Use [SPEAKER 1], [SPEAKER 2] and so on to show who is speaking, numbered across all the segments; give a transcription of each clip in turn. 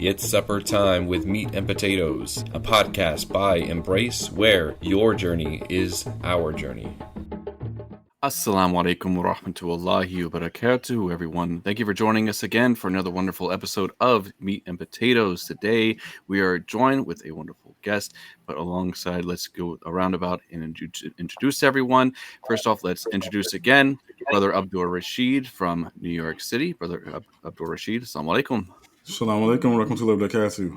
[SPEAKER 1] It's supper time with Meat and Potatoes, a podcast by Embrace, where your journey is our journey.
[SPEAKER 2] Assalamu alaikum wa rahmatullahi wa barakatuh, everyone. Thank you for joining us again for another wonderful episode of Meat and Potatoes. Today, we are joined with a wonderful guest, but alongside, let's go a roundabout and introduce everyone. First off, let's introduce again Brother Abdul Rashid from New York City. Brother Abdul Rashid, assalamu alaikum.
[SPEAKER 3] Assalamu alaikum wa rahmatullahi wa barakatuh.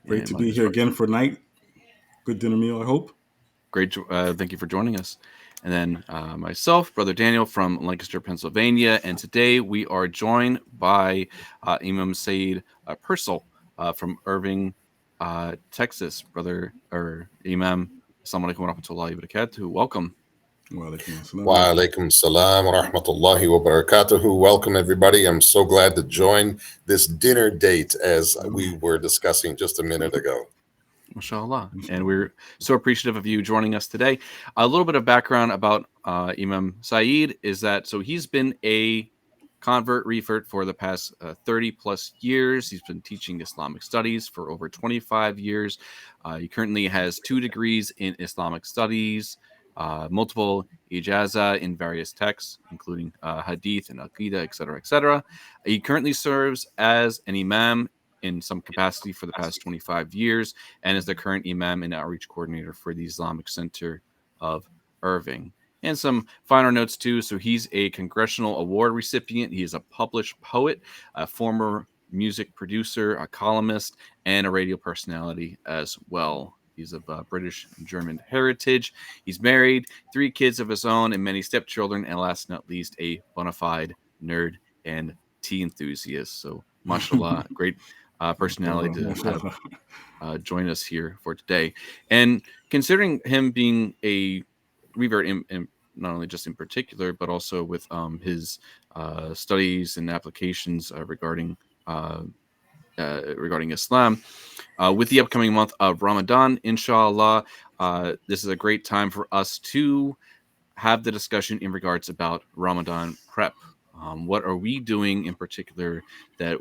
[SPEAKER 3] Great to be here again for night. Good dinner meal, I hope.
[SPEAKER 2] Great. Thank you for joining us. And then myself, Brother Daniel from Lancaster, Pennsylvania. And today we are joined by Imam Sa'eed Purcell from Irving, Texas. Brother Imam, assalamu alaikum wa rahmatullahi wa barakatuh. Welcome.
[SPEAKER 4] Wa alaikum salam wa rahmatullahi wa barakatuhu. Welcome, everybody. I'm so glad to join this dinner date as we were discussing just a minute ago.
[SPEAKER 2] MashaAllah. And we're so appreciative of you joining us today. A little bit of background about Imam Sa'eed is that, so he's been a revert for the past 30 plus years. He's been teaching Islamic studies for over 25 years. He currently has 2 degrees in Islamic studies, multiple ijaza in various texts, including hadith and aqidah, etc., etc. He currently serves as an imam in some capacity for the past 25 years and is the current imam and outreach coordinator for the Islamic Center of Irving. And some finer notes too. So he's a congressional award recipient. He is a published poet, a former music producer, a columnist, and a radio personality as well. He's of British and German heritage. He's married, 3 kids of his own, and many stepchildren, and last but not least, a bona fide nerd and tea enthusiast. So, mashallah, great personality to have join us here for today. And considering him being a revert, in not only just in particular, but also with his studies and applications regarding Islam, with the upcoming month of Ramadan, inshallah, this is a great time for us to have the discussion in regards about Ramadan prep. What are we doing in particular that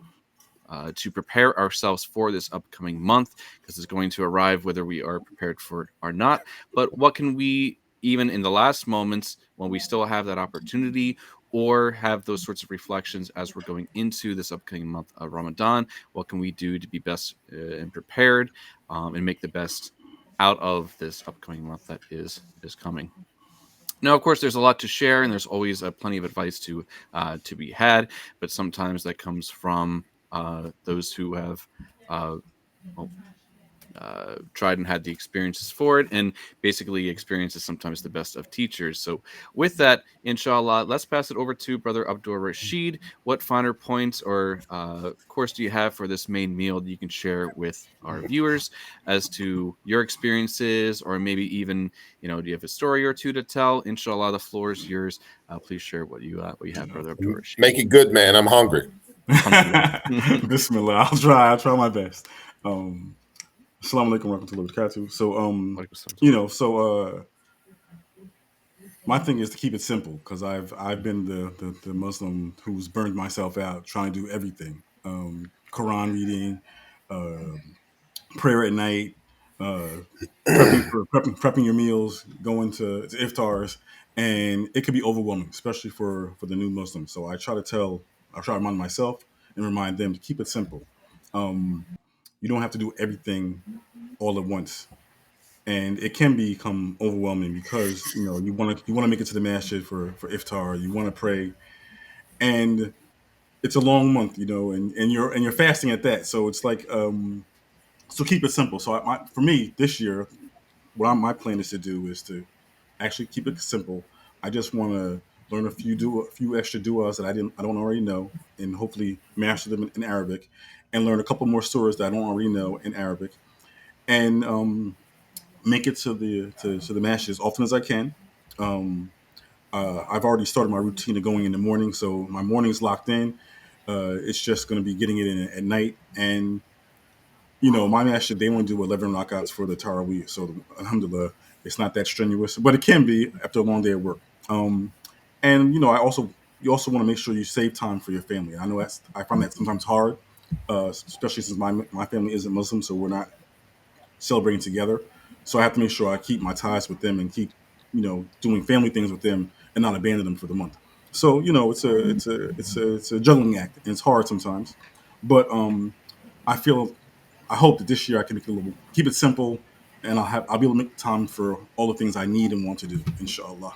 [SPEAKER 2] to prepare ourselves for this upcoming month, because it's going to arrive whether we are prepared for it or not. But what can we, even in the last moments when we still have that opportunity, or have those sorts of reflections as we're going into this upcoming month of Ramadan, what can we do to be best and prepared and make the best out of this upcoming month that is coming? Now, of course, there's a lot to share, and there's always plenty of advice to be had, but sometimes that comes from those who have tried and had the experiences for it, and basically experience is sometimes the best of teachers. So with that, inshallah, let's pass it over to Brother Abdul Rashid. What finer points or course do you have for this main meal that you can share with our viewers as to your experiences, or maybe even, do you have a story or 2 to tell? Inshallah, the floor is yours. Please share what you have, Brother Abdul Rashid.
[SPEAKER 4] Make it good, man. I'm hungry.
[SPEAKER 3] Bismillah. I'll try my best. Assalamu alaikum wa rahmatullahi wa barakatuh. So my thing is to keep it simple, because I've been the Muslim who's burned myself out trying to do everything. Quran reading, prayer at night, prepping your meals, going to iftars, and it can be overwhelming, especially for the new Muslims. So I try to remind myself and remind them to keep it simple. You don't have to do everything all at once, and it can become overwhelming because you want to make it to the masjid for iftar. You want to pray, and it's a long month, and you're fasting at that. So it's like so keep it simple. So for me this year, my plan is to actually keep it simple. I just want to learn a few extra du'as that I don't already know, and hopefully master them in Arabic, and learn a couple more surahs that I don't already know in Arabic, and make it to the masjid as often as I can. I've already started my routine of going in the morning, so my morning's locked in. It's just going to be getting it in at night, and my masjid, they want to do 11 rakats for the Taraweeh, so alhamdulillah, it's not that strenuous, but it can be after a long day of work. And you also want to make sure you save time for your family. I know I find that sometimes hard, especially since my family isn't Muslim, so we're not celebrating together. So I have to make sure I keep my ties with them and keep, doing family things with them and not abandon them for the month. So it's a juggling act and it's hard sometimes, but I feel I hope that this year I can keep it simple, and I'll be able to make time for all the things I need and want to do, inshallah.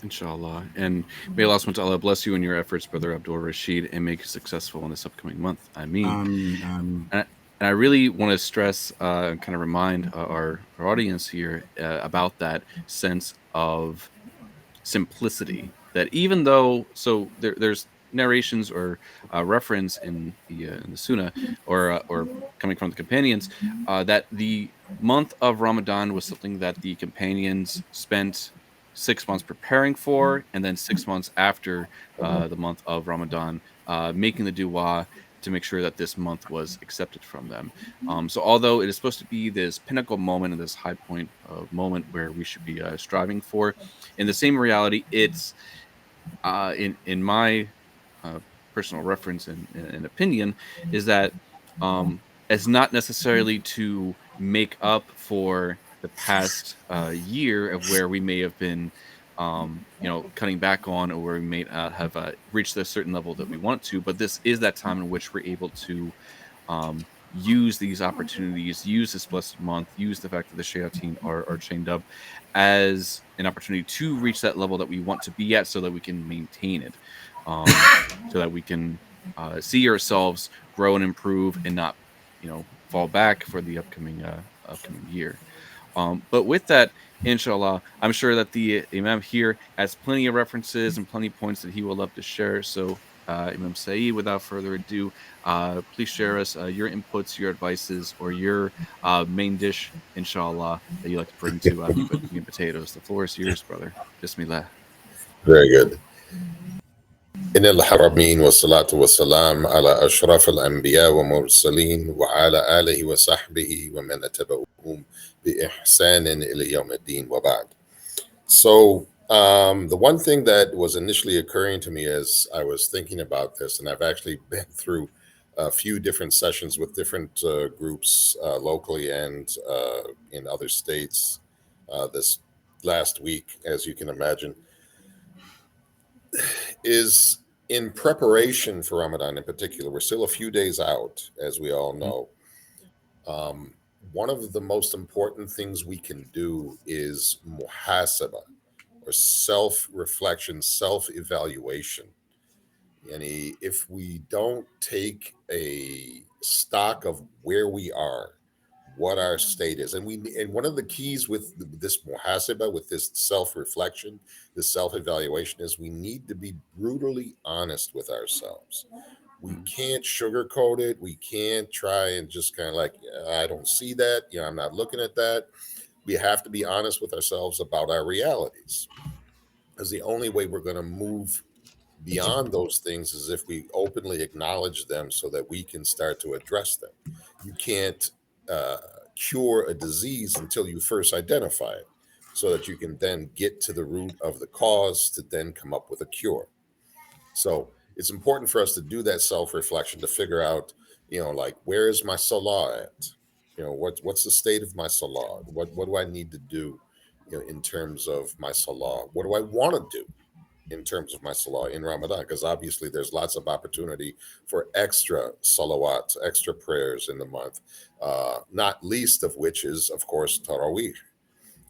[SPEAKER 2] Inshallah. And may Allah subhanahu wa ta'ala bless you in your efforts, Brother Abdul Rashid, and make you successful in this upcoming month. I mean, and I really want to stress and kind of remind our audience here about that sense of simplicity. That even though, there's narrations or reference in the Sunnah or coming from the companions that the month of Ramadan was something that the companions spent 6 months preparing for, and then 6 months after the month of Ramadan, making the dua to make sure that this month was accepted from them. So although it is supposed to be this pinnacle moment and this high point of moment where we should be striving for, in the same reality, it's in my personal reference and opinion, is that as not necessarily to make up for the past year of where we may have been cutting back on, or where we may not have reached a certain level that we want to, but this is that time in which we're able to use these opportunities, use this blessed month, use the fact that the shayateen are chained up as an opportunity to reach that level that we want to be at, so that we can maintain it, so that we can see ourselves grow and improve and not, fall back for the upcoming year. But with that, inshallah, I'm sure that the Imam here has plenty of references and plenty of points that he will love to share. So, Imam Sa'eed, without further ado, please share us your inputs, your advices, or your main dish, inshallah, that you like to bring to meat and potatoes. The floor is yours, brother. Bismillah.
[SPEAKER 4] Very good. إن الحرمين والصلاة والسلام على أشرف الأنبياء والمرسلين وعلى آله وصحبه ومن تبعهم بإحسان إلى يوم الدين وبعد. So the one thing that was initially occurring to me as I was thinking about this, and I've actually been through a few different sessions with different groups locally and in other states this last week, as you can imagine, is in preparation for Ramadan in particular. We're still a few days out, as we all know. One of the most important things we can do is muhasaba, or self-reflection, self-evaluation. And if we don't take a stock of where we are, what our state is, and one of the keys with this muhasaba, with this self-reflection, this self-evaluation, is we need to be brutally honest with ourselves. We can't sugarcoat it. We can't try and just kind of like, I don't see that, I'm not looking at that. We have to be honest with ourselves about our realities, because the only way we're going to move beyond those things is if we openly acknowledge them, so that we can start to address them. You can't cure a disease until you first identify it, so that you can then get to the root of the cause to then come up with a cure. So it's important for us to do that self-reflection, to figure out, like, where is my salah at? What's the state of my salah? What do I need to do, in terms of my salah? What do I want to do in terms of my salah in Ramadan? Because obviously there's lots of opportunity for extra salawat, extra prayers in the month, not least of which is, of course, Taraweeh.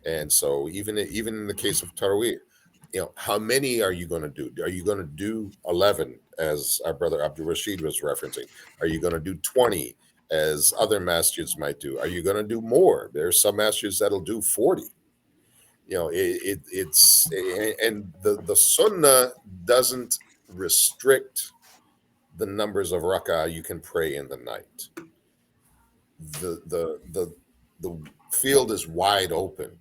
[SPEAKER 4] And so even in the case of Taraweeh, how many are you going to do? Are you going to do 11, as our brother Abdul Rashid was referencing? Are you going to do 20, as other masjids might do? Are you going to do more? There's some masjids that'll do 40. It's and the sunnah doesn't restrict the numbers of rak'ah you can pray in the night. The field is wide open.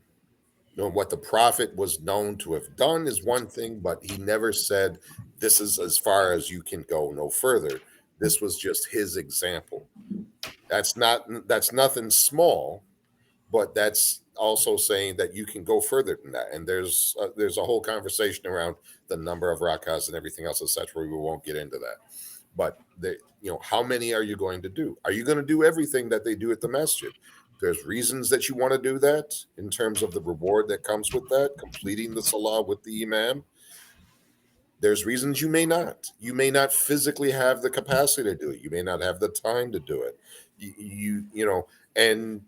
[SPEAKER 4] What the prophet was known to have done is one thing, but he never said this is as far as you can go, no further. This was just his example. That's nothing small, but that's also saying that you can go further than that. And there's a whole conversation around the number of rak'ahs and everything else, etc. We won't get into that. but how many are you going to do? Are you going to do everything that they do at the masjid? There's reasons that you want to do that in terms of the reward that comes with that, completing the salah with the imam. There's reasons you may not. You may not physically have the capacity to do it. You may not have the time to do it. And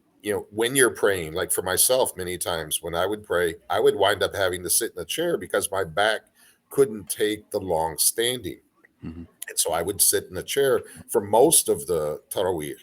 [SPEAKER 4] when you're praying, like for myself, many times when I would pray, I would wind up having to sit in a chair because my back couldn't take the long standing.
[SPEAKER 2] Mhm.
[SPEAKER 4] And so I would sit in a chair for most of the Taraweeh,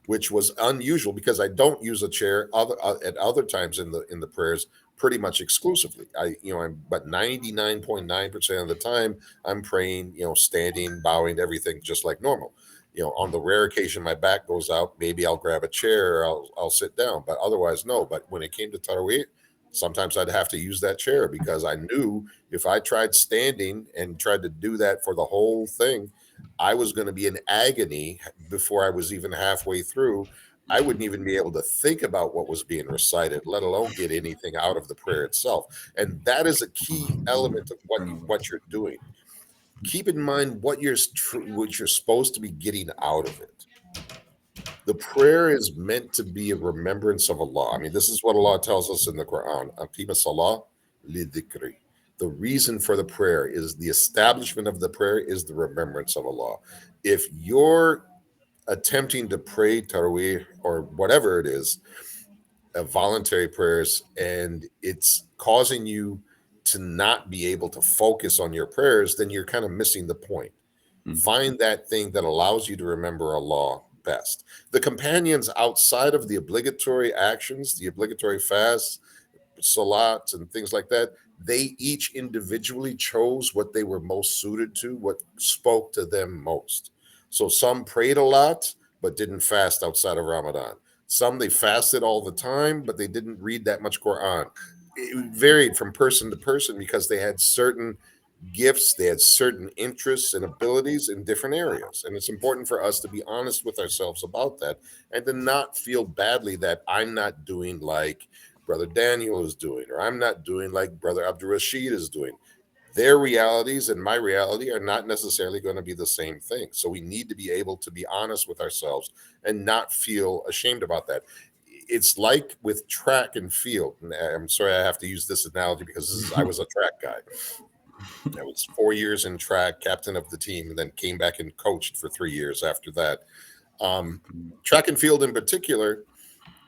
[SPEAKER 4] which was unusual because I don't use a chair at other times in the prayers pretty much exclusively. But 99.9% of the time I'm praying, standing, bowing, everything just like normal. On the rare occasion my back goes out, maybe I'll grab a chair or I'll sit down, but otherwise no. But when it came to Taraweeh, sometimes I'd have to use that chair because I knew if I tried standing and tried to do that for the whole thing, I was going to be in agony before I was even halfway through. I wouldn't even be able to think about what was being recited, let alone get anything out of the prayer itself. And that is a key element of what you're doing. Keep in mind what you're supposed to be getting out of it. The prayer is meant to be a remembrance of Allah. I mean, this is what Allah tells us in the Quran. Aqima salah li dhikri. The reason for the prayer is the establishment of the prayer is the remembrance of Allah. If you're attempting to pray Taraweeh or whatever it is, voluntary prayers, and it's causing you to not be able to focus on your prayers, then you're kind of missing the point. Find that thing that allows you to remember Allah best. The companions outside of the obligatory actions, the obligatory fasts, salats, and things like that, they each individually chose what they were most suited to, what spoke to them most. So some prayed a lot, but didn't fast outside of Ramadan. Some they fasted all the time, but they didn't read that much Quran. It varied from person to person because they had certain gifts, they had certain interests and abilities in different areas. And it's important for us to be honest with ourselves about that and to not feel badly that I'm not doing like Brother Daniel is doing, or I'm not doing like Brother Abdul Rashid is doing. Their realities and my reality are not necessarily going to be the same thing. So we need to be able to be honest with ourselves and not feel ashamed about that. It's like with track and field. And I'm sorry I have to use this analogy because I was a track guy. I was 4 years in track, captain of the team, and then came back and coached for 3 years after that. Track and field in particular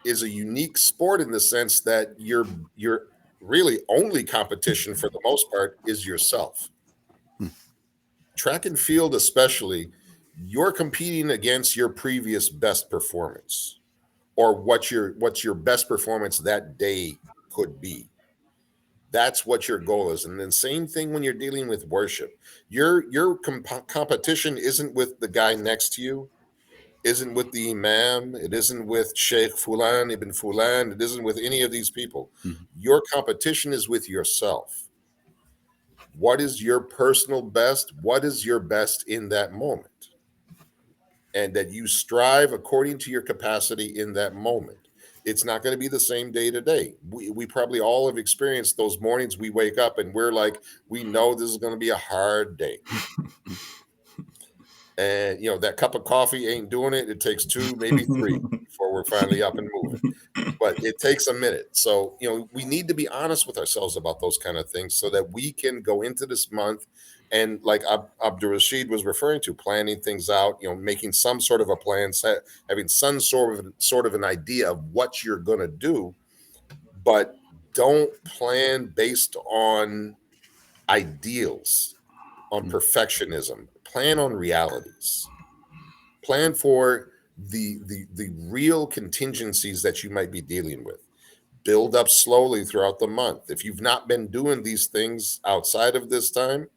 [SPEAKER 4] is a unique sport in the sense that your really only competition for the most part is yourself. Track and field especially, you're competing against your previous best performance or what's your best performance that day could be. That's what your goal is. And then same thing when you're dealing with worship. Your competition isn't with the guy next to you, isn't with the imam, it isn't with Sheikh Fulan, Ibn Fulan, it isn't with any of these people. Your competition is with yourself. What is your personal best? What is your best in that moment? And that you strive according to your capacity in that moment. It's not going to be the same day to day. We probably all have experienced those mornings we wake up and we're like, we know this is going to be a hard day. And, that cup of coffee ain't doing it. It takes 2, maybe 3 before we're finally up and moving. But it takes a minute. So, we need to be honest with ourselves about those kind of things so that we can go into this month and like Abdul Rashid was referring to, planning things out, making some sort of a plan, having some sort of an idea of what you're going to do, but don't plan based on ideals, on perfectionism. Plan on realities. Plan for the real contingencies that you might be dealing with. Build up slowly throughout the month. If you've not been doing these things outside of this time,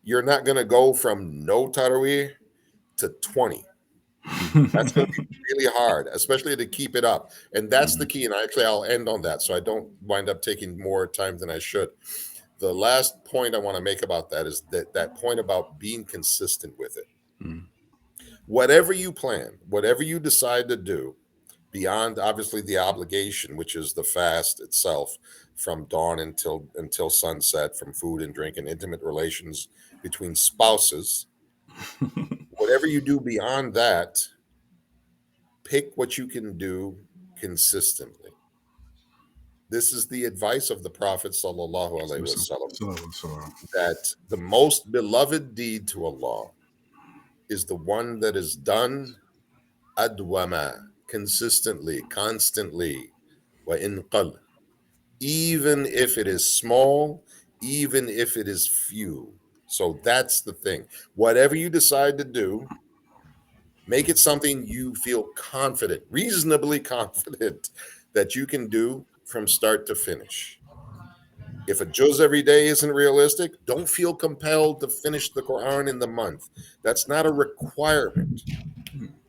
[SPEAKER 4] you're not going to go from no Taraweeh to 20. That's going to be really hard, especially to keep it up. And that's the key. And actually, I'll end on that so I don't wind up taking more time than I should. The last point I want to make about that is that point about being consistent with it. Whatever you plan, whatever you decide to do, beyond obviously the obligation, which is the fast itself from dawn until sunset, from food and drink and intimate relations between spouses, Whatever you do beyond that, pick what you can do consistently. This is the advice of the Prophet sallallahu alaihi wasallam, that the most beloved deed to Allah is the one that is done adwama, consistently, constantly, wa in qal, even if it is small, even if it is few. So that's the thing. Whatever you decide to do, make it something you feel confident, reasonably confident that you can do from start to finish. If a juz every day isn't realistic, don't feel compelled to finish the Quran in the month. That's not a requirement.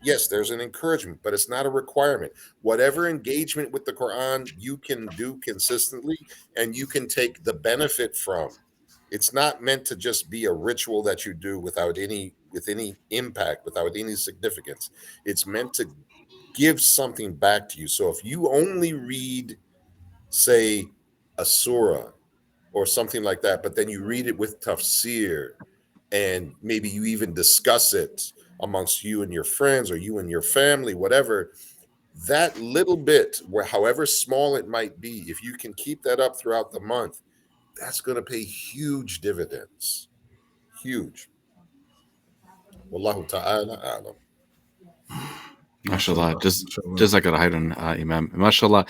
[SPEAKER 4] Yes, there's an encouragement, but it's not a requirement. Whatever engagement with the Quran you can do consistently and you can take the benefit from. It's not meant to just be a ritual that you do with any impact, without any significance. It's meant to give something back to you. So if you only read, say, a surah or something like that, but then you read it with tafsir, and maybe you even discuss it amongst you and your friends or you and your family, whatever, that little bit, where however small it might be, if you can keep that up throughout the month, that's going to pay huge dividends. Huge. Wallahu ta'ala a'lam.
[SPEAKER 2] Mashallah. Just like a on Imam. Mashallah.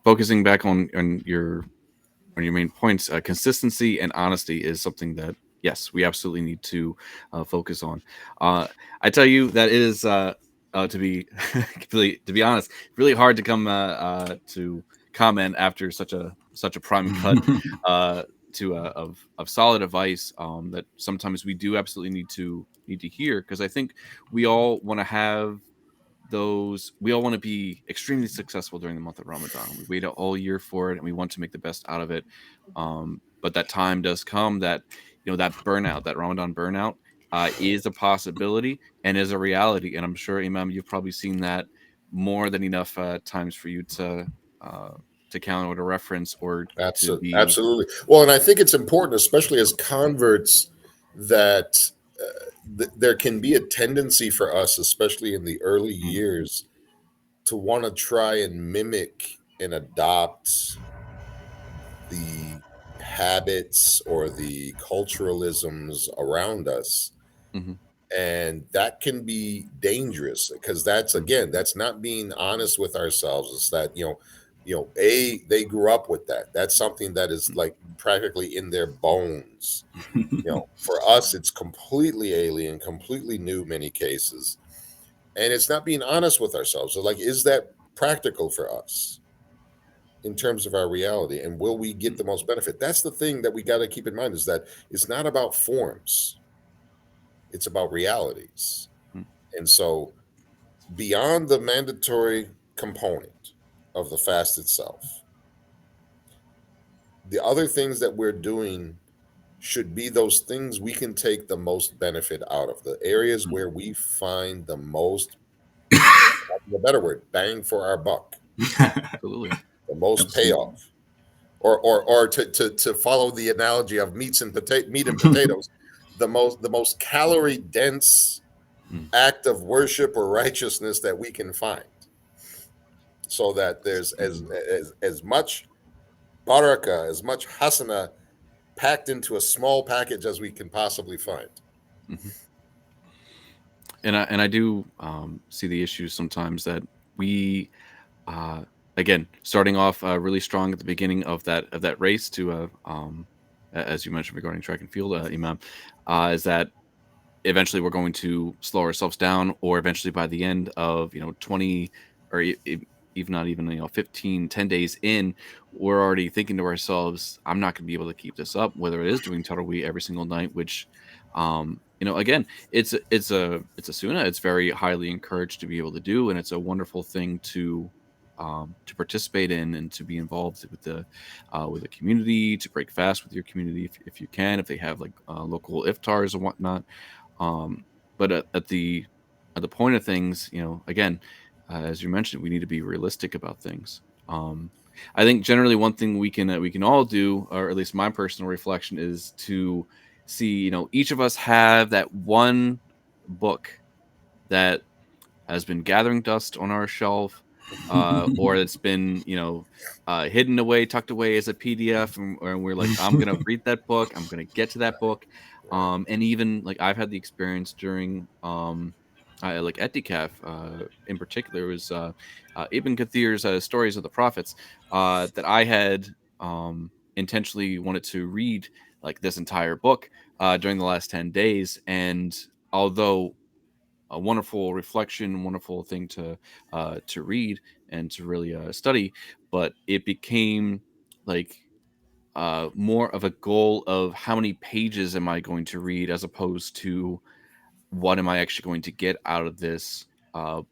[SPEAKER 2] Focusing back on your main points, consistency and honesty is something that, yes, we absolutely need to focus on. I tell you that it is to be to be honest, really hard to come to comment after such a prime cut of solid advice that sometimes we do absolutely need to hear, because I think we all want to have those. We all want to be extremely successful during the month of Ramadan. We wait all year for it, and we want to make the best out of it. But that time does come that, that burnout, that Ramadan burnout, is a possibility and is a reality. And I'm sure, Imam, you've probably seen that more than enough times for you to count or to reference or to be.
[SPEAKER 4] Absolutely. Well, and I think it's important, especially as converts, that there can be a tendency for us, especially in the early years, to want to try and mimic and adopt the habits or the culturalisms around us.
[SPEAKER 2] Mm-hmm.
[SPEAKER 4] And that can be dangerous, because that's not being honest with ourselves. It's that, they grew up with that. That's something that is like practically in their bones. For us, it's completely alien, completely new, many cases. And it's not being honest with ourselves. So, like, is that practical for us in terms of our reality? And will we get the most benefit? That's the thing that we got to keep in mind, is that it's not about forms. It's about realities. And so, beyond the mandatory component of the fast itself, the other things that we're doing should be those things we can take the most benefit out of, the areas where we find the most, the better word, bang for our buck.
[SPEAKER 2] Absolutely.
[SPEAKER 4] The most payoff. Or to follow the analogy of meat and potatoes, the most calorie dense act of worship or righteousness that we can find, so that there's as much barakah, as much hasana packed into a small package as we can possibly find.
[SPEAKER 2] Mm-hmm. And I do see the issues sometimes that we, again, starting off really strong at the beginning of that race to, as you mentioned regarding track and field, Imam, is that eventually we're going to slow ourselves down, or eventually by the end of 20 or even not even 15, 10 days in, we're already thinking to ourselves, I'm not going to be able to keep this up, whether it is doing Tarawih every single night, which again, it's a sunnah. It's very highly encouraged to be able to do, and it's a wonderful thing to participate in and to be involved with the community, to break fast with your community if you can, if they have like local iftars and whatnot. But at the point of things, again, as you mentioned, we need to be realistic about things. I think generally one thing we can all do, or at least my personal reflection, is to see, each of us have that one book that has been gathering dust on our shelf, or it's been, hidden away, tucked away as a PDF, and we're like, I'm gonna read that book. I'm gonna get to that book. And even like I've had the experience during like Etikaf, in particular, was Ibn Kathir's Stories of the Prophets, that I had intentionally wanted to read like this entire book during the last 10 days. And although a wonderful reflection, wonderful thing to read and to really study, but it became like more of a goal of how many pages am I going to read, as opposed to what am I actually going to get out of this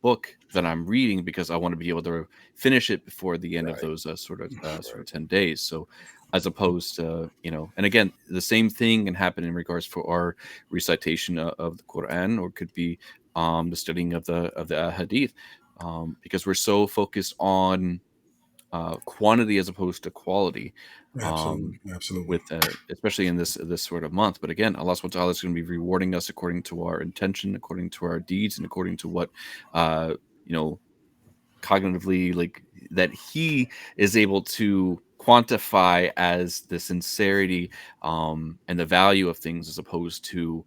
[SPEAKER 2] book that I'm reading, because I want to be able to finish it before the end of
[SPEAKER 4] Right.
[SPEAKER 2] those sort of 10 days. So as opposed to, and again, the same thing can happen in regards for our recitation of the Quran, or could be the studying of the hadith, because we're so focused on quantity as opposed to quality,
[SPEAKER 3] Absolutely, absolutely,
[SPEAKER 2] with especially in this sort of month. But again, Allah subhanahu wa ta'ala is going to be rewarding us according to our intention, according to our deeds, and according to what uh you know cognitively, like, that He is able to quantify as the sincerity and the value of things, as opposed to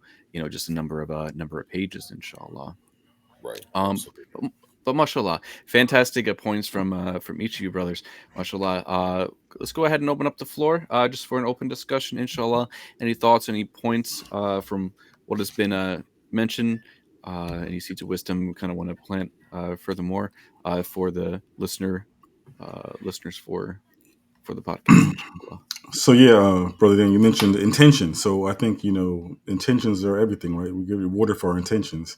[SPEAKER 2] just a number of pages, inshallah.
[SPEAKER 4] Right.
[SPEAKER 2] Um,
[SPEAKER 4] Absolutely.
[SPEAKER 2] but, but mashallah, fantastic points from each of you brothers. Mashallah. Let's go ahead and open up the floor just for an open discussion, inshallah. Any thoughts, any points from what has been mentioned? Any seeds of wisdom we kind of want to plant furthermore for the listeners for the podcast, inshallah.
[SPEAKER 3] So yeah, brother Dan, you mentioned intention. So I think intentions are everything, right? We get rewarded for our intentions.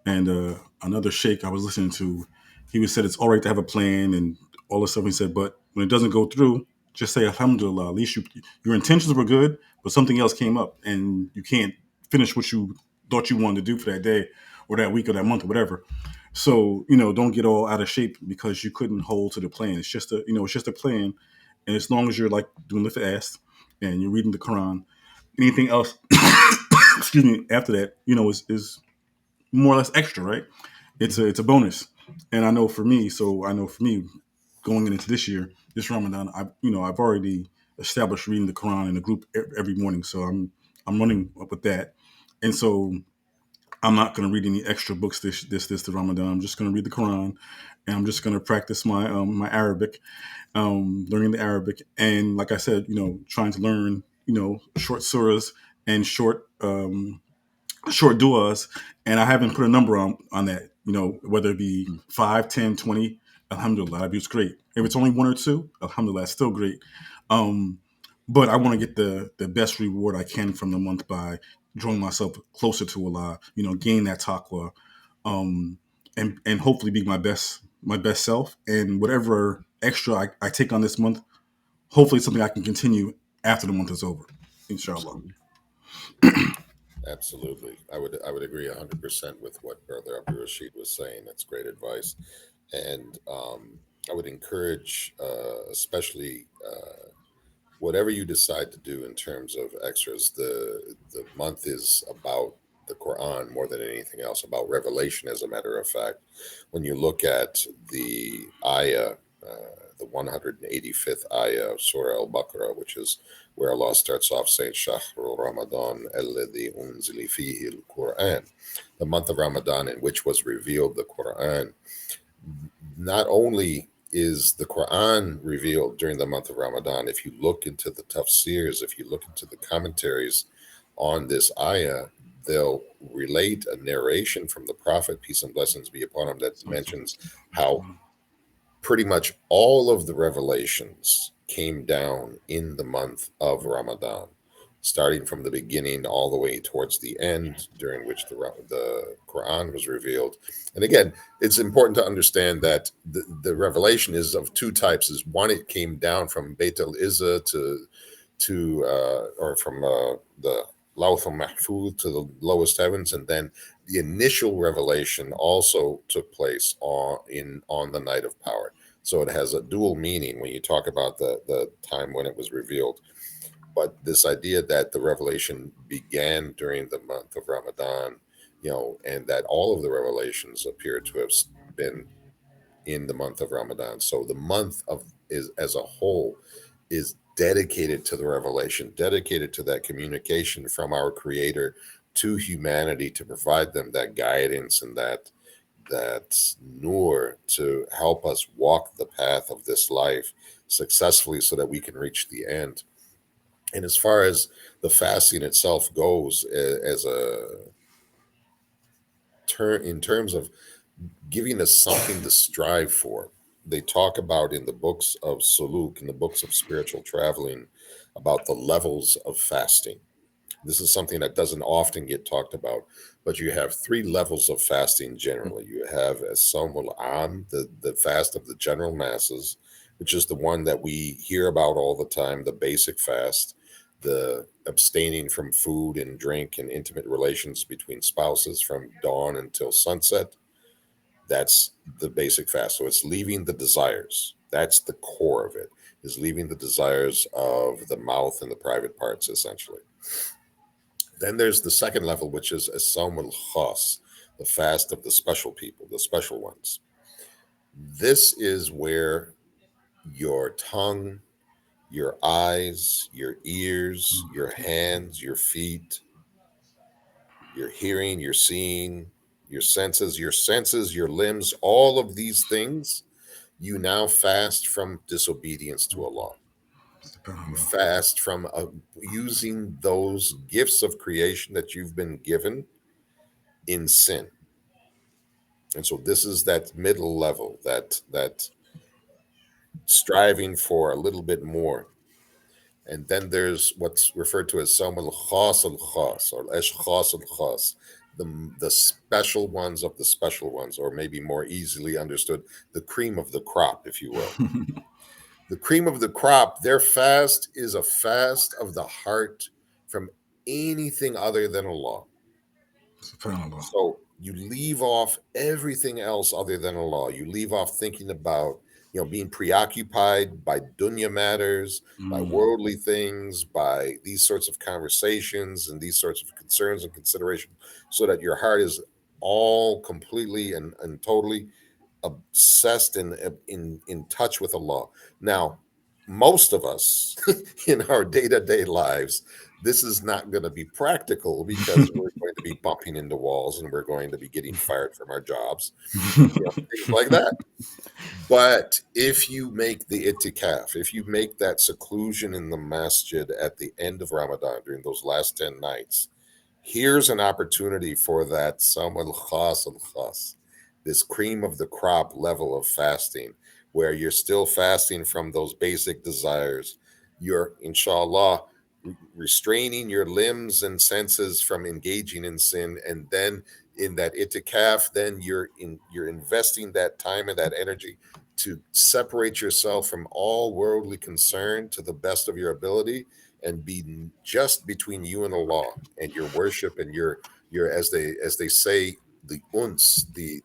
[SPEAKER 3] And another sheikh I was listening to, he was said it's all right to have a plan and all this stuff. He said, but when it doesn't go through, just say Alhamdulillah. At least your intentions were good, but something else came up, and you can't finish what you thought you wanted to do for that day, or that week, or that month, or whatever. So don't get all out of shape because you couldn't hold to the plan. It's just a plan, and as long as you're like doing the fast and you're reading the Quran, anything else, excuse me, after that, is more or less extra, right? It's a bonus. And I know for me, going into this year, this Ramadan, I've already established reading the Quran in a group every morning, so I'm running up with that, and so I'm not going to read any extra books this Ramadan. I'm just going to read the Quran, and I'm just going to practice my Arabic, learning the Arabic, and like I said, trying to learn short surahs and short duas, and I haven't put a number on that. Whether it be 5, 10, 20, alhamdulillah, it's great. If it's only one or two, alhamdulillah, it's still great. Um, but I want to get the best reward I can from the month by drawing myself closer to Allah. Gain that taqwa, and hopefully be my best self. And whatever extra I take on this month, hopefully it's something I can continue after the month is over, inshallah.
[SPEAKER 2] Absolutely.
[SPEAKER 4] Absolutely. I would agree 100% with what Brother Abdul Rashid was saying. That's great advice. And I would encourage, especially whatever you decide to do in terms of extras, the month is about the Quran more than anything else, about revelation, as a matter of fact. When you look at the ayah, the 185th ayah of Surah Al-Baqarah, which is where Allah starts off saying, Shahru Ramadan alladhi unzili fihi al-Quran, the month of Ramadan in which was revealed the Quran. Not only is the Quran revealed during the month of Ramadan, if you look into the tafsirs, if you look into the commentaries on this ayah, they'll relate a narration from the Prophet, peace and blessings be upon him, that mentions how pretty much all of the revelations came down in the month of Ramadan, starting from the beginning all the way towards the end, during which the Quran was revealed. And again, it's important to understand that the revelation is of two types. Is one, it came down from Beit al-Izza or from the Lawth al-Mahfuz to the lowest heavens, and then the initial revelation also took place on the night of power. So it has a dual meaning when you talk about the time when it was revealed. But this idea that the revelation began during the month of Ramadan and that all of the revelations appear to have been in the month of Ramadan. So the month of is as a whole is dedicated to the revelation, dedicated to that communication from our Creator to humanity to provide them that guidance and that nur to help us walk the path of this life successfully so that we can reach the end. And as far as the fasting itself goes, as a term in terms of giving us something to strive for, they talk about in the books of Suluk, in the books of spiritual traveling, about the levels of fasting. This is something that doesn't often get talked about, but you have three levels of fasting generally. You have as Somul Am, the fast of the general masses, which is the one that we hear about all the time, the basic fast, the abstaining from food and drink and intimate relations between spouses from dawn until sunset. That's the basic fast. So it's leaving the desires. That's the core of it, is leaving the desires of the mouth and the private parts, essentially. Then there's the second level, which is As-Sawm al-Khas, the fast of the special people, the special ones. This is where your tongue, your eyes, your ears, your hands, your feet, your hearing, your seeing, your senses, your limbs, all of these things, you now fast from disobedience to Allah. You
[SPEAKER 3] SubhanAllah.
[SPEAKER 4] fast from using those gifts of creation that you've been given in sin. And so this is that middle level, that striving for a little bit more. And then there's what's referred to as Sawm al-Khas al-Khas or Ashkhas al-Khas, the special ones of the special ones, or maybe more easily understood, the cream of the crop, if you will. The cream of the crop, their fast is a fast of the heart from anything other than Allah.
[SPEAKER 3] SubhanAllah.
[SPEAKER 4] So you leave off everything else other than Allah. You leave off thinking about, being preoccupied by dunya matters, by worldly things, by these sorts of conversations and these sorts of concerns and considerations, so that your heart is all completely and totally obsessed and in touch with Allah. Now, most of us in our day-to-day lives, this is not going to be practical because we're going to be bumping into walls and we're going to be getting fired from our jobs, things like that. But if you make the itikaf, if you make that seclusion in the masjid at the end of Ramadan during those last 10 nights, here's an opportunity for that Sawm al-Khas al-Khas, this cream of the crop level of fasting, where you're still fasting from those basic desires. You're, inshallah, restraining your limbs and senses from engaging in sin, and then in that itikaf, then you're investing that time and that energy to separate yourself from all worldly concern to the best of your ability and be just between you and Allah and your worship and your as they say, the uns, the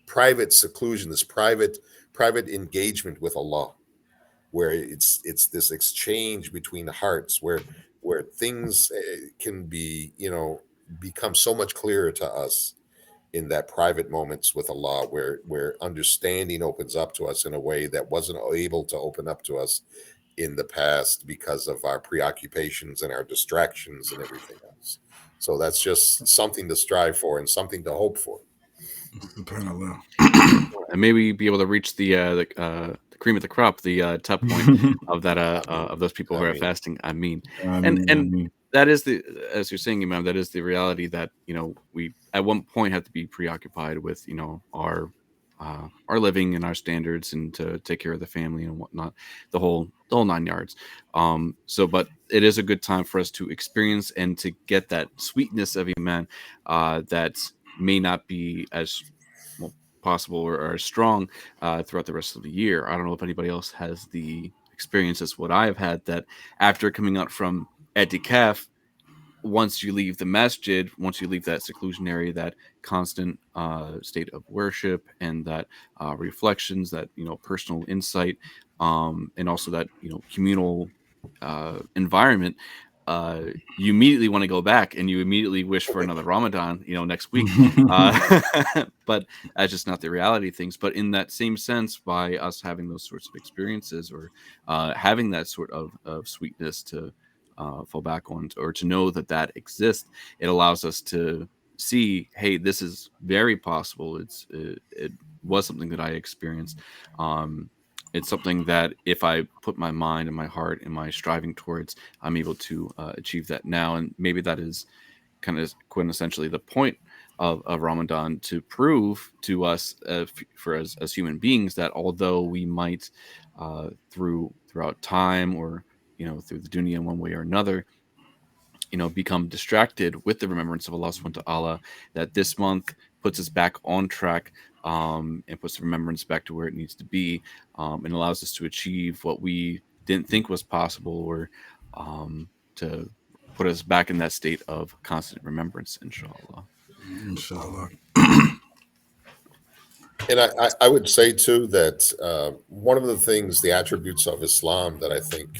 [SPEAKER 4] private seclusion, this private engagement with Allah, where it's this exchange between hearts, where things can be, become so much clearer to us in that private moments with Allah, where understanding opens up to us in a way that wasn't able to open up to us in the past because of our preoccupations and our distractions and everything else. So that's just something to strive for and something to hope for.
[SPEAKER 3] SubhanAllah.
[SPEAKER 2] And maybe be able to reach the cream of the crop, the top point of that of those people who are
[SPEAKER 4] Ameen.
[SPEAKER 2] fasting. I mean,
[SPEAKER 3] I
[SPEAKER 2] and
[SPEAKER 3] mean,
[SPEAKER 2] and that is as you're saying, Imam, that is the reality that we at one point have to be preoccupied with our living and our standards and to take care of the family and whatnot, the whole 9 yards. But it is a good time for us to experience and to get that sweetness of Iman that may not be as well possible or as strong throughout the rest of the year. I don't know if anybody else has the experience as what I have had, that after coming out from etikaf, once you leave the masjid, once you leave that seclusion area, that constant state of worship and that reflections, that personal insight, and also that communal environment, you immediately want to go back and you immediately wish for another Ramadan, next week. But that's just not the reality of things. But in that same sense, by us having those sorts of experiences or having that sort of sweetness to fall back on, or to know that exists, it allows us to see, hey, this is very possible. It was something that I experienced. It's something that if I put my mind and my heart and my striving towards, I'm able to achieve that now. And maybe that is kind of quintessentially the point of Ramadan, to prove to us as human beings that although we might throughout time or through the dunya in one way or another become distracted with the remembrance of Allah subhanahu wa ta'ala, that this month puts us back on track and puts the remembrance back to where it needs to be, and allows us to achieve what we didn't think was possible, or to put us back in that state of constant remembrance, inshallah.
[SPEAKER 3] Inshallah.
[SPEAKER 4] And I would say too that one of the things, the attributes of Islam that I think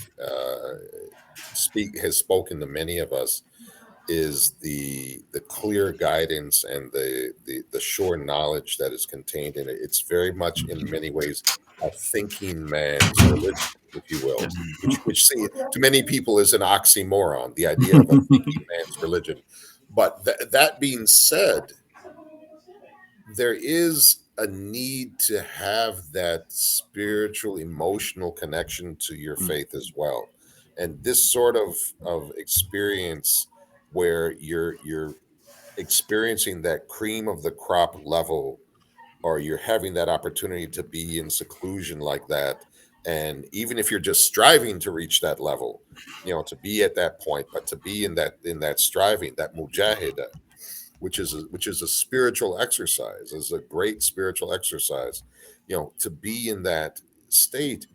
[SPEAKER 4] has spoken to many of us, is the clear guidance and the sure knowledge that is contained in it. It's very much, in many ways, a thinking man's religion, if you will, which to many people is an oxymoron, the idea of a thinking man's religion. But that being said, there is a need to have that spiritual, emotional connection to your faith as well. And this sort of experience where you're experiencing that cream of the crop level, or you're having that opportunity to be in seclusion like that. And even if you're just striving to reach that level, to be at that point, but to be in that striving, that mujahida, which is a spiritual exercise, is a great spiritual exercise, to be in that state.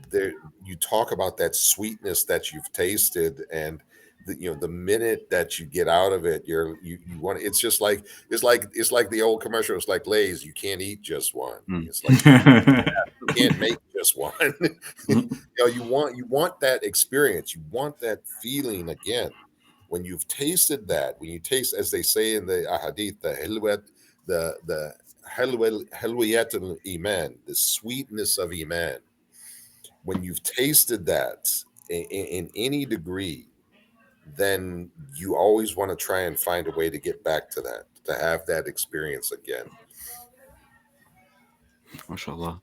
[SPEAKER 4] There, you talk about that sweetness that you've tasted, and the minute that you get out of it, you want, it's like the old commercial. It's like Lay's, you can't eat just one. It's like you can't make just one. You want that experience, you want that feeling again. When you've tasted that, when you taste, as they say in the ahadith, the halwiyat al-iman, the sweetness of iman, when you've tasted that in any degree, then you always want to try and find a way to get back to that, to have that experience again.
[SPEAKER 2] MashaAllah.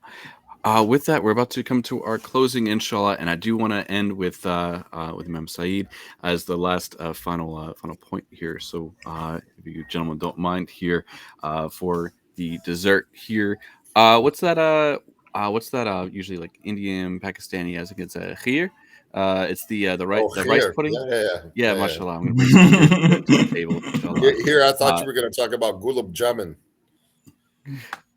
[SPEAKER 2] With that, we're about to come to our closing, inshallah, and I do want to end with Imam Sa'eed as the last final point here. So, if you gentlemen don't mind here, for the dessert here, what's that? Usually like Indian, Pakistani, as it gets kheer. It's the rice pudding. Yeah, mashallah. I'm going to bring some here to the table, inshallah.
[SPEAKER 4] Here, I thought you were going to talk about gulab jamun.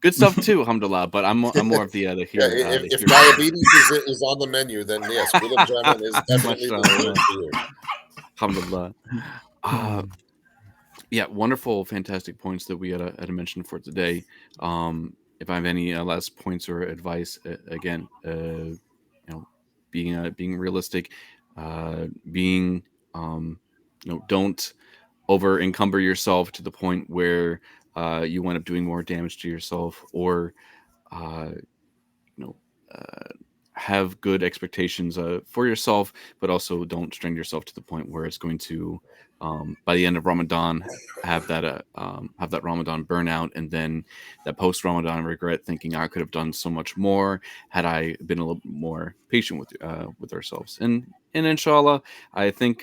[SPEAKER 2] Good stuff too, alhamdulillah. But I'm more of the here.
[SPEAKER 4] If diabetes is on the menu, then yes, gulab jamun is definitely the word for
[SPEAKER 2] alhamdulillah. Yeah, wonderful, fantastic points that we had mentioned for today. If I have any last points or advice, again, being realistic, don't over encumber yourself to the point where you wind up doing more damage to yourself, or have good expectations for yourself, but also don't strain yourself to the point where it's going to, by the end of Ramadan, have that Ramadan burnout, and then that post Ramadan regret, thinking I could have done so much more had I been a little bit more patient with ourselves. And inshallah, I think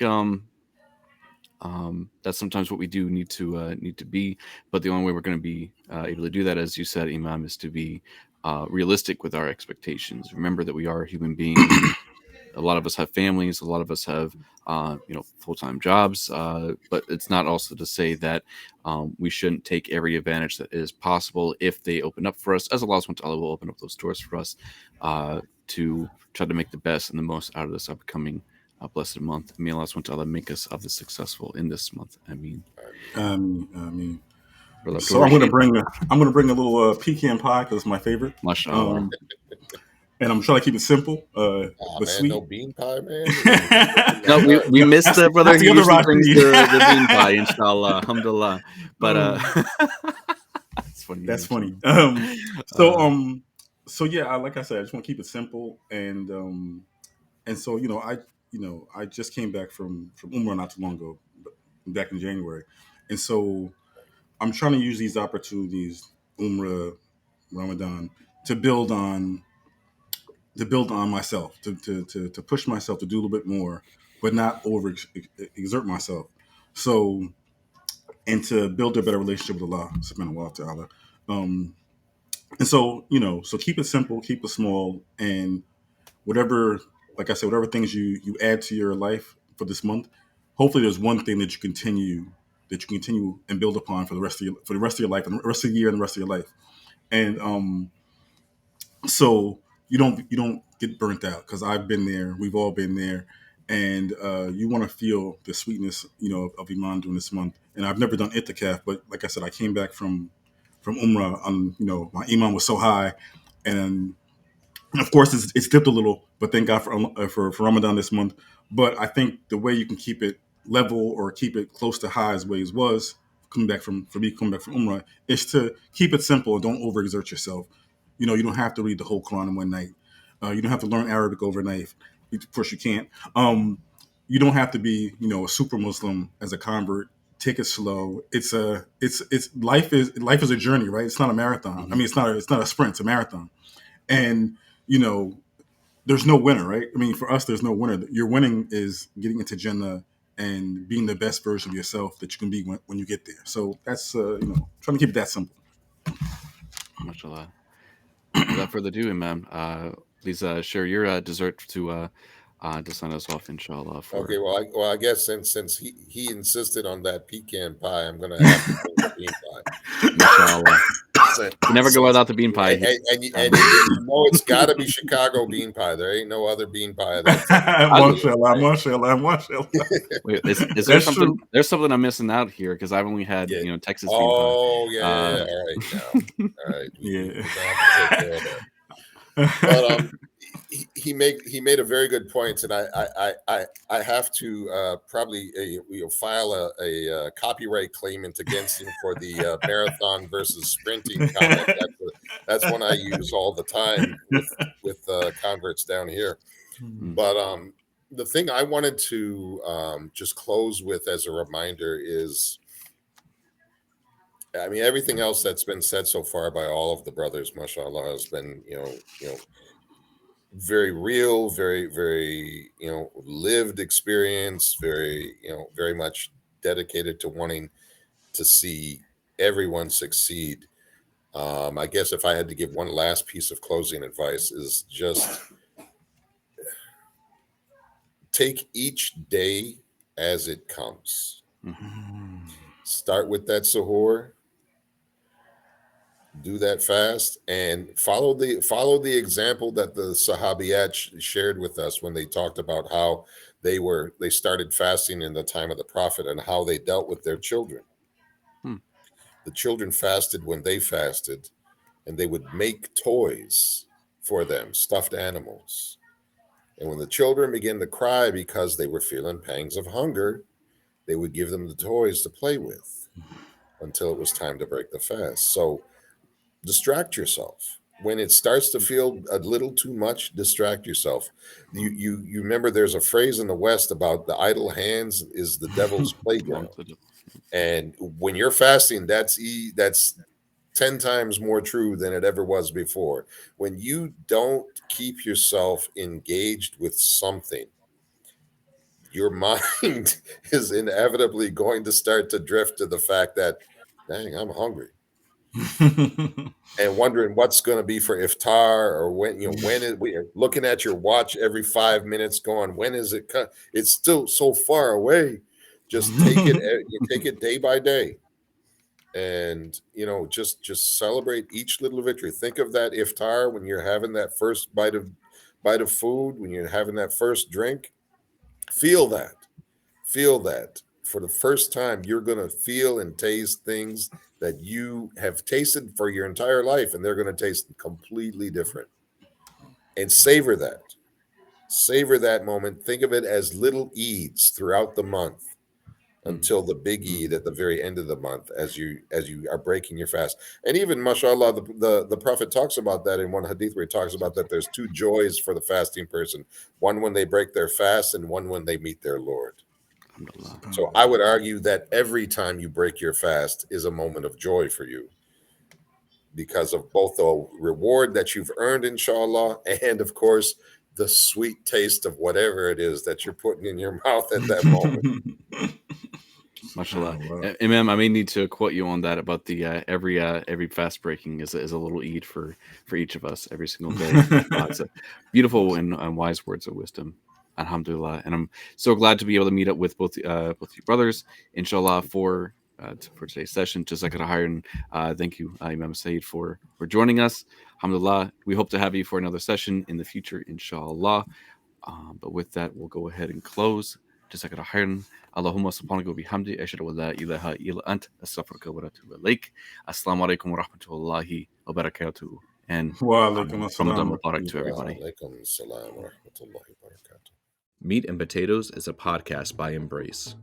[SPEAKER 2] that's sometimes what we do need to be. But the only way we're going to be able to do that, as you said, Imam, is to be realistic with our expectations. Remember that we are human beings. A lot of us have families. A lot of us have full-time jobs. But it's not also to say that we shouldn't take every advantage that is possible if they open up for us, as Allah subhanahu wa ta'ala will open up those doors for us, to try to make the best and the most out of this upcoming blessed month. May Allah subhanahu wa ta'ala make us of the successful in this month. Ameen.
[SPEAKER 3] Ameen. So I'm gonna bring a little pecan pie because it's my favorite.
[SPEAKER 2] MashaAllah.
[SPEAKER 3] and I'm trying to keep it simple, but
[SPEAKER 4] Man,
[SPEAKER 3] sweet.
[SPEAKER 4] no bean pie, man.
[SPEAKER 2] No, we missed the brother
[SPEAKER 3] that's
[SPEAKER 2] who
[SPEAKER 3] the other
[SPEAKER 2] usually brings
[SPEAKER 3] Rashid.
[SPEAKER 2] the bean pie, inshallah, alhamdulillah. But it's funny.
[SPEAKER 3] That's funny. So yeah, like I said, I just want to keep it simple, and so I just came back from Umrah not too long ago, back in January, and so I'm trying to use these opportunities, Umrah, Ramadan, to build on myself, to push myself to do a little bit more, but not over exert myself. So, and to build a better relationship with Allah subhanahu wa ta'ala. Um, and so, so keep it simple, keep it small, and whatever, like I said, whatever things you add to your life for this month, hopefully there's one thing that you continue and build upon for the rest of your life and the rest of the year and the rest of your life. And so you don't get burnt out, because I've been there, we've all been there, and you want to feel the sweetness of Iman during this month. And I've never done itikaf, but like I said, I came back from Umrah, my Iman was so high, and of course it's dipped a little, but thank God for Ramadan this month. But I think the way you can keep it level or keep it close to high as ways was coming back from Umrah, is to keep it simple and don't overexert yourself. You don't have to read the whole Quran in one night. You don't have to learn Arabic overnight. Of course, you can't. You don't have to be, a super Muslim as a convert. Take it slow. It's life is a journey, right? It's not a marathon.
[SPEAKER 2] Mm-hmm.
[SPEAKER 3] I mean, it's not a sprint. It's a marathon. And there's no winner, right? I mean, for us, there's no winner. Your winning is getting into Jannah and being the best version of yourself that you can be when you get there. So that's trying to keep it that simple.
[SPEAKER 2] MashaAllah. Without further ado, Imam, please share your dessert to sign us off, inshallah.
[SPEAKER 4] Okay, well, I guess since he insisted on that pecan pie, I'm gonna have to bring the bean pie.
[SPEAKER 2] Inshallah. You never go without the bean pie.
[SPEAKER 4] And it's got to be Chicago bean pie. There ain't no other bean pie.
[SPEAKER 3] Mashallah.
[SPEAKER 2] Wait, is there something? True. There's something I'm missing out here, because I've only had Texas bean pie.
[SPEAKER 4] Oh yeah. All right. We have to take care of that. But he made a very good point, and I have to probably file a copyright claimant against him for the marathon versus sprinting comment. That's one I use all the time with converts down here. But the thing I wanted to just close with as a reminder is, I mean, everything else that's been said so far by all of the brothers, mashallah, has been very real, very, very, lived experience, very, very much dedicated to wanting to see everyone succeed. I guess if I had to give one last piece of closing advice, is just take each day as it comes. Mm-hmm. Start with that suhoor. Do that fast and follow the example that the Sahabiyat shared with us when they talked about how they started fasting in the time of the Prophet and how they dealt with their children. The children fasted when they fasted, and they would make toys for them, stuffed animals. And when the children began to cry because they were feeling pangs of hunger, they would give them the toys to play with until it was time to break the fast. So distract yourself. When it starts to feel a little too much, distract yourself. You remember there's a phrase in the West about the idle hands is the devil's playground. And when you're fasting, that's 10 times more true than it ever was before. When you don't keep yourself engaged with something, your mind is inevitably going to start to drift to the fact that, dang, I'm hungry. And wondering what's going to be for iftar, or when we are looking at your watch every 5 minutes going, when is it cut? It's still so far away. Just take it day by day, and just celebrate each little victory. Think of that iftar when you're having that first bite of food, when you're having that first drink. Feel that for the first time. You're going to feel and taste things that you have tasted for your entire life, and they're going to taste completely different. and savor that. Savor that moment. Think of it as little Eids throughout the month until the big Eid at the very end of the month, as you are breaking your fast. And even, mashallah, the Prophet talks about that in one hadith where he talks about that there's two joys for the fasting person: one when they break their fast, and one when they meet their Lord. So I would argue that every time you break your fast is a moment of joy for you, because of both the reward that you've earned, inshallah, and of course the sweet taste of whatever it is that you're putting in your mouth at that moment.
[SPEAKER 2] Mashallah.
[SPEAKER 3] Wow.
[SPEAKER 2] Imam, I may need to quote you on that about the every fast breaking is a little Eid for each of us every single day. It's a beautiful and wise words of wisdom. Alhamdulillah. And I'm so glad to be able to meet up with both you brothers, inshallah, for today's session. Jazakallah khairan. Thank you, Imam Sa'eed, for joining us. Alhamdulillah. We hope to have you for another session in the future, inshallah. But with that, we'll go ahead and close. Jazakallah khairan. Allahumma subhanaka wa bihamdi ashhadu an la ilaha illa ant astaghfiruka wa atubu ilaik. Assalamu alaikum wa rahmatullahi wa barakatuh. And
[SPEAKER 3] Wa alaikum
[SPEAKER 2] Ramadan
[SPEAKER 3] assalam.
[SPEAKER 2] Mubarak to everybody.
[SPEAKER 4] Wa alaikum assalam wa rahmatullahi wa barakatuh.
[SPEAKER 1] Meat and Potatoes is a podcast by Embrace.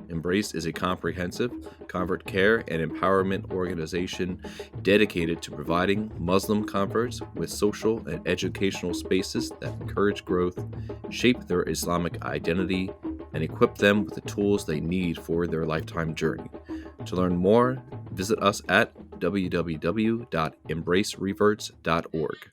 [SPEAKER 1] Embrace is a comprehensive convert care and empowerment organization dedicated to providing Muslim converts with social and educational spaces that encourage growth, shape their Islamic identity, and equip them with the tools they need for their lifetime journey. To learn more, visit us at www.embracereverts.org.